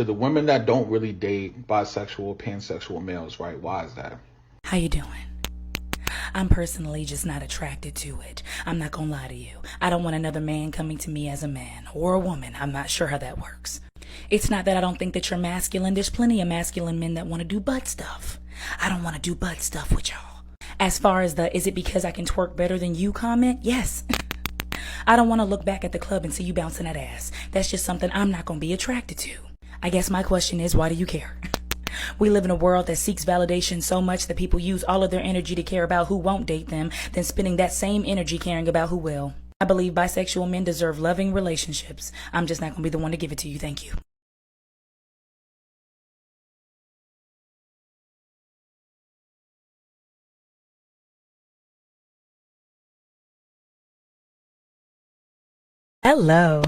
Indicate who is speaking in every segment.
Speaker 1: To the women that don't really date bisexual, pansexual males, right? Why is that?
Speaker 2: How you doing? I'm personally just not attracted to it. I'm not gonna lie to you. I don't want another man coming to me as a man or a woman. I'm not sure how that works. It's not that I don't think that you're masculine. There's plenty of masculine men that want to do butt stuff. I don't want to do butt stuff with y'all. As far as the, is it because I can twerk better than you comment? Yes. I don't want to look back at the club and see you bouncing that ass. That's just something I'm not gonna be attracted to. I guess my question is, why do you care? We live in a world that seeks validation so much that people use all of their energy to care about who won't date them, then spending that same energy caring about who will. I believe bisexual men deserve loving relationships. I'm just not going to be the one to give it to you. Thank you. Hello.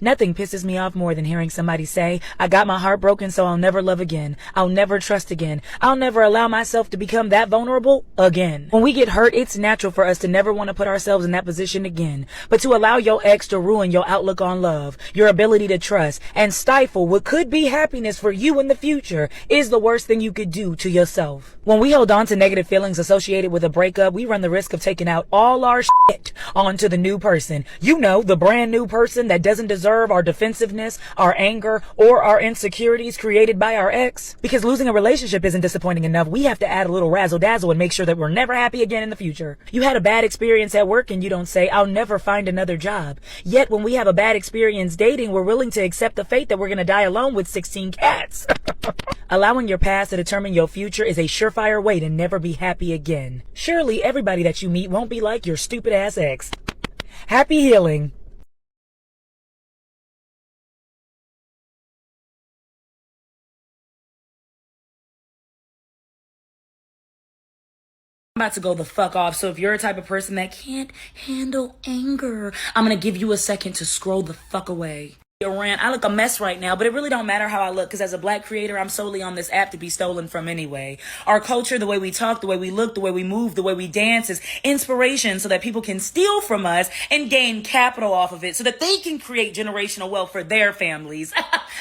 Speaker 2: Nothing pisses me off more than hearing somebody say, I got my heart broken so I'll never love again. I'll never trust again. I'll never allow myself to become that vulnerable again. When we get hurt, it's natural for us to never want to put ourselves in that position again. But to allow your ex to ruin your outlook on love, your ability to trust, and stifle what could be happiness for you in the future is the worst thing you could do to yourself. When we hold on to negative feelings associated with a breakup, we run the risk of taking out all our shit onto the new person. You know, the brand new person that doesn't deserve our defensiveness, our anger, or our insecurities created by our ex. Because losing a relationship isn't disappointing enough, we have to add a little razzle dazzle and make sure that we're never happy again in the future. You had a bad experience at work and you don't say, I'll never find another job. Yet when we have a bad experience dating, we're willing to accept the fate that we're going to die alone with 16 cats. Allowing your past to determine your future is a surefire way to never be happy again. Surely everybody that you meet won't be like your stupid ass ex. Happy healing. I'm about to go the fuck off, so if you're a type of person that can't handle anger, I'm gonna give you a second to scroll the fuck away. I look a mess right now, but it really don't matter how I look, because as a black creator, I'm solely on this app to be stolen from anyway. Our culture, the way we talk, the way we look, the way we move, the way we dance is inspiration so that people can steal from us and gain capital off of it so that they can create generational wealth for their families.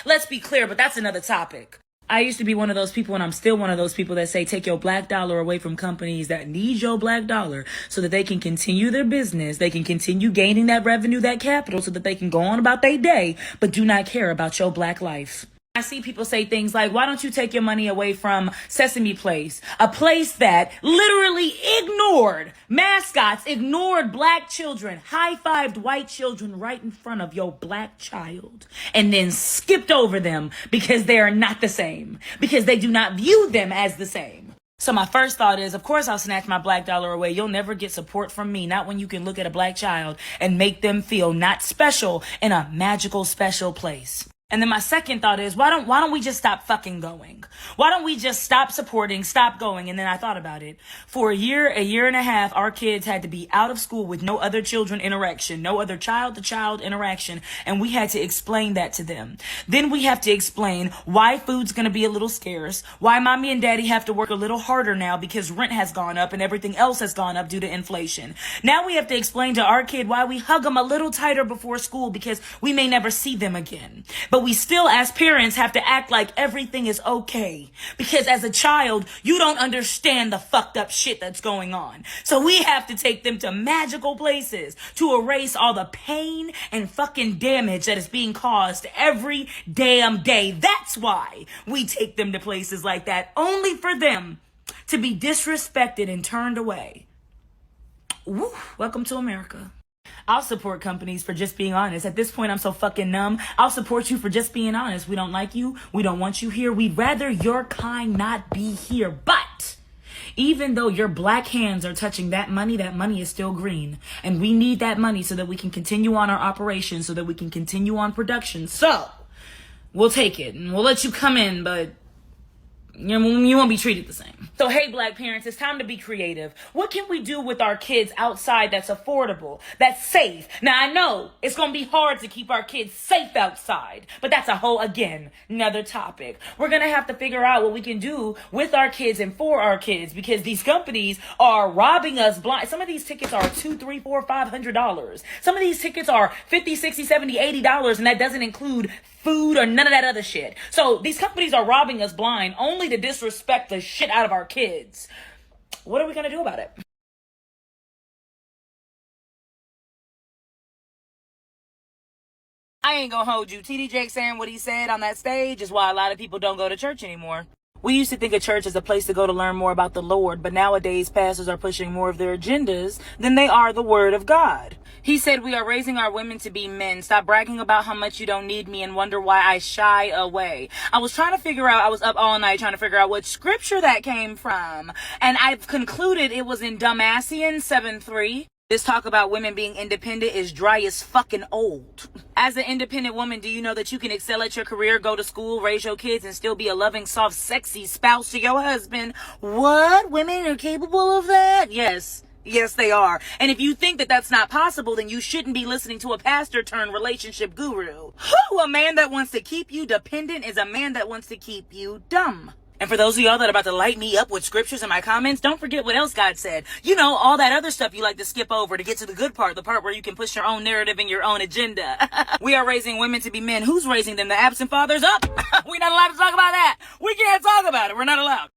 Speaker 2: Let's be clear, but that's another topic. I used to be one of those people, and I'm still one of those people that say take your black dollar away from companies that need your black dollar so that they can continue their business. They can continue gaining that revenue, that capital, so that they can go on about their day, but do not care about your black life. I see people say things like, why don't you take your money away from Sesame Place? A place that literally ignored mascots, ignored black children, high-fived white children right in front of your black child, and then skipped over them because they are not the same, because they do not view them as the same. So my first thought is, of course I'll snatch my black dollar away. You'll never get support from me. Not when you can look at a black child and make them feel not special in a magical, special place. And then my second thought is, why don't we just stop fucking going? Why don't we just stop supporting, stop going? And then I thought about it. For a year and a half, our kids had to be out of school with no other children interaction, no other child-to-child interaction, and we had to explain that to them. Then we have to explain why food's gonna be a little scarce, why mommy and daddy have to work a little harder now because rent has gone up and everything else has gone up due to inflation. Now we have to explain to our kid why we hug them a little tighter before school because we may never see them again. But we still, as parents, have to act like everything is okay. Because as a child, you don't understand the fucked up shit that's going on. So we have to take them to magical places to erase all the pain and fucking damage that is being caused every damn day. That's why we take them to places like that, only for them to be disrespected and turned away. Woo, welcome to America. I'll support companies for just being honest. At this point, I'm so fucking numb. I'll support you for just being honest. We don't like you. We don't want you here. We'd rather your kind not be here. But even though your black hands are touching that money is still green. And we need that money so that we can continue on our operations, so that we can continue on production. So we'll take it and we'll let you come in, but You won't be treated the same. So, hey, black parents, it's time to be creative. What can we do with our kids outside that's affordable, that's safe? Now, I know it's going to be hard to keep our kids safe outside, but that's a whole, again, another topic. We're going to have to figure out what we can do with our kids and for our kids, because these companies are robbing us blind. Some of these tickets are $200, $300, $400, $500. Some of these tickets are $50, $60, $70, $80, and that doesn't include food or none of that other shit. So these companies are robbing us blind only to disrespect the shit out of our kids. What are we gonna do about it? I ain't gonna hold you. TD Jake saying what he said on that stage is why a lot of people don't go to church anymore. We used to think a church is a place to go to learn more about the Lord, but nowadays pastors are pushing more of their agendas than they are the word of God. He said, we are raising our women to be men. Stop bragging about how much you don't need me and wonder why I shy away. I was up all night trying to figure out what scripture that came from. And I've concluded it was in Dumasian 7:3. This talk about women being independent is dry as fucking old. As an independent woman, do you know that you can excel at your career, go to school, raise your kids, and still be a loving, soft, sexy spouse to your husband? What? Women are capable of that? Yes. Yes, they are. And if you think that that's not possible, then you shouldn't be listening to a pastor turned relationship guru. A man that wants to keep you dependent is a man that wants to keep you dumb. And for those of y'all that are about to light me up with scriptures in my comments, don't forget what else God said. You know, all that other stuff you like to skip over to get to the good part, the part where you can push your own narrative and your own agenda. We are raising women to be men. Who's raising them? The absent fathers? Up. We're not allowed to talk about that. We can't talk about it. We're not allowed.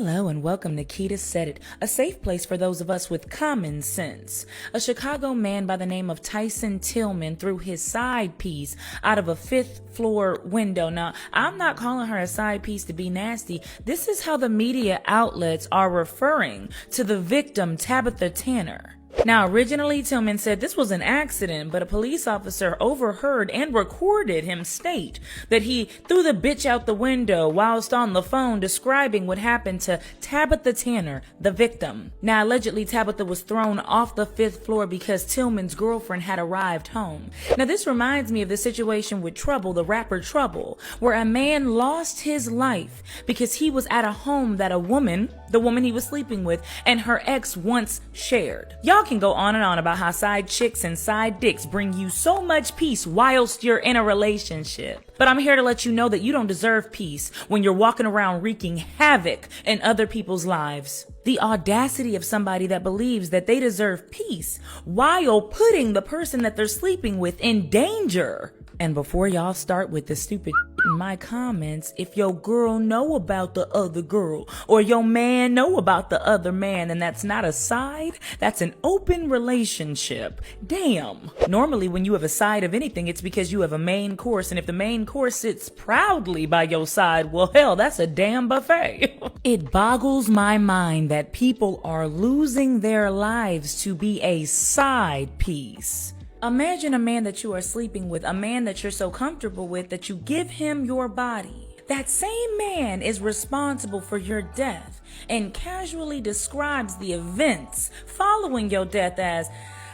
Speaker 2: Hello and welcome to Keita Said It, a safe place for those of us with common sense. A Chicago man by the name of Tyson Tillman threw his side piece out of a 5th floor window. Now, I'm not calling her a side piece to be nasty. This is how the media outlets are referring to the victim, Tabitha Tanner. Now, originally, Tillman said this was an accident, but a police officer overheard and recorded him state that he threw the bitch out the window whilst on the phone describing what happened to Tabitha Tanner, the victim. Now, allegedly, Tabitha was thrown off the 5th floor because Tillman's girlfriend had arrived home. Now, this reminds me of the situation with Trouble, the rapper Trouble, where a man lost his life because he was at a home that a woman, the woman he was sleeping with, and her ex once shared. Y'all can go on and on about how side chicks and side dicks bring you so much peace whilst you're in a relationship. But I'm here to let you know that you don't deserve peace when you're walking around wreaking havoc in other people's lives. The audacity of somebody that believes that they deserve peace while putting the person that they're sleeping with in danger. And before y'all start with the stupid in my comments, if your girl know about the other girl or your man know about the other man, then that's not a side, that's an open relationship. Damn. Normally when you have a side of anything, it's because you have a main course, and if the main course sits proudly by your side, well hell, that's a damn buffet. It boggles my mind that people are losing their lives to be a side piece. Imagine a man that you are sleeping with, a man that you're so comfortable with that you give him your body. That same man is responsible for your death and casually describes the events following your death as,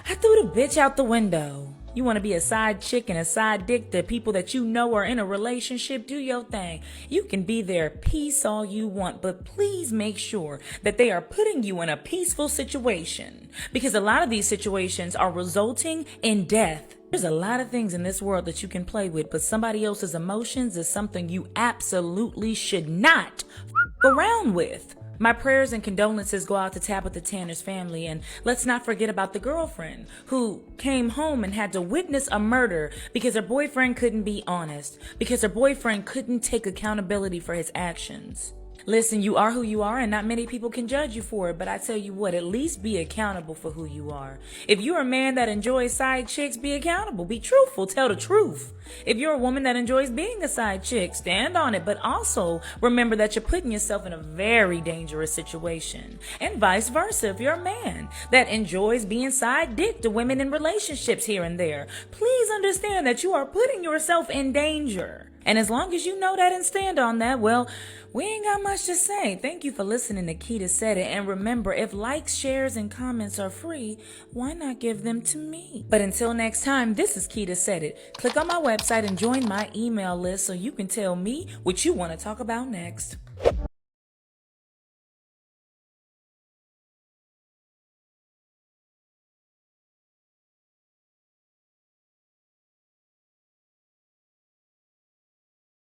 Speaker 2: I threw the bitch out the window. You want to be a side chick and a side dick to people that you know are in a relationship? Do your thing. You can be their peace all you want, but please make sure that they are putting you in a peaceful situation, because a lot of these situations are resulting in death. There's a lot of things in this world that you can play with, but somebody else's emotions is something you absolutely should not f around with. My prayers and condolences go out to Tabitha Tanner's family, and let's not forget about the girlfriend who came home and had to witness a murder because her boyfriend couldn't be honest, because her boyfriend couldn't take accountability for his actions. Listen, you are who you are, and not many people can judge you for it, but I tell you what, at least be accountable for who you are. If you're a man that enjoys side chicks, be accountable, be truthful, tell the truth. If you're a woman that enjoys being a side chick, stand on it, but also remember that you're putting yourself in a very dangerous situation. And vice versa, if you're a man that enjoys being side dick to women in relationships here and there, please understand that you are putting yourself in danger. And as long as you know that and stand on that, well, we ain't got much to say. Thank you for listening to Keita Said It. And remember, if likes, shares, and comments are free, why not give them to me? But until next time, this is Keita Said It. Click on my website and join my email list so you can tell me what you want to talk about next.